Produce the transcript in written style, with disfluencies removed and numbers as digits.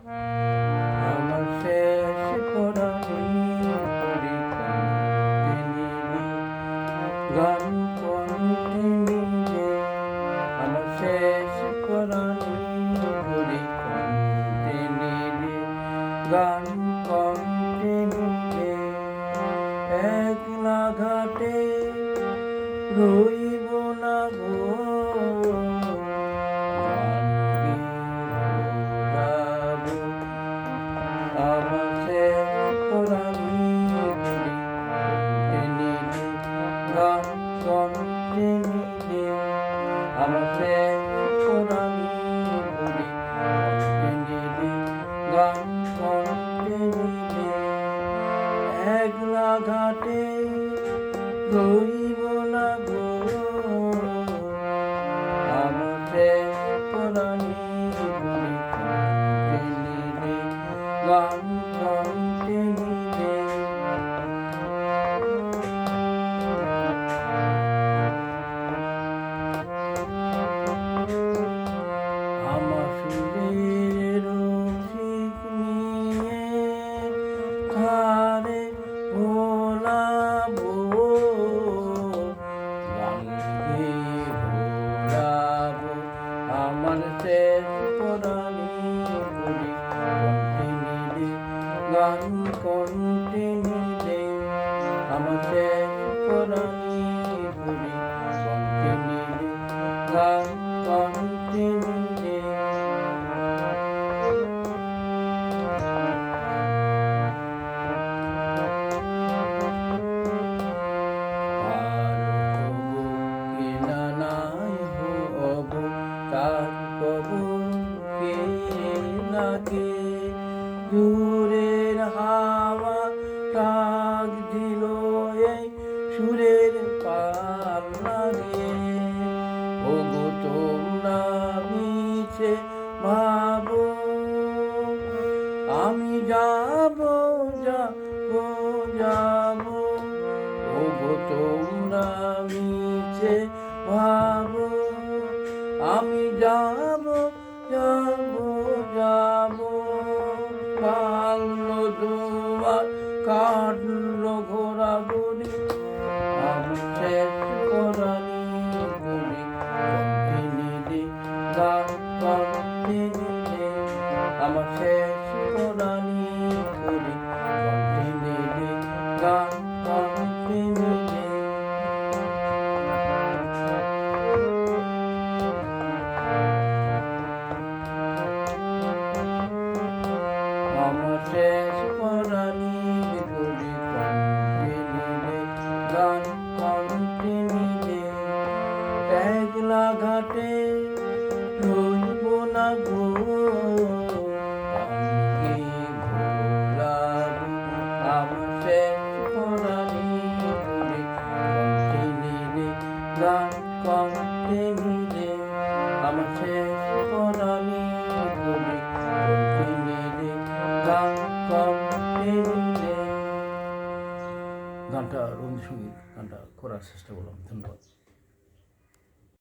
আমার শেষ পরাণী পরিকন্দিনী গান কন্দিনী আমার শেষ পরাণী পরিকন্দিনী গান কন্দিনী একলা ঘাটে রইব না গো আমার শেষ পরাণী গান কন্দিনী আমার শেষ পরাণী গান কন্দিনী একলা ঘাটে রইব না গো আমার শেষ পরাণী গান কন্দিনী আমার সুরের রসিক নিয়ে ধারে ভোলাবো গানে ভোলাবো আমার শেষ পরাণী গান কন্টিনিউতে আমার শেষ পরাণী কন্টিনিউতে গান কন্টিনিউতে দূরের হাওয়া ডাক দিল এই সুরের পাল লাগে ওগো তোমরা মিছে ভাবো আমি যাবো যাবো যাবো ওগো তোমরা মিছে ভাবো আমি যাবো যাবো যাবো ভাঙলো দুয়ার কাটলো ঘোরাঘুরি আমি শেষ পরাণী কন্টিনিউতে গান কন্টিনিউতে আমার শেষ পরাণী কন্টিনিউতে গান কন্টিনিউতে আমার শেষ পরাণী গান কন্টিনিউতে একলা ঘাটে রইব না গো আমার শেষ পরাণী কন্টিনিউতে গান কন্টিনিউতে আমার শেষ পরাণী গানটা রবীন্দ্রসঙ্গীত গানটা করার চেষ্টা করলাম। ধন্যবাদ।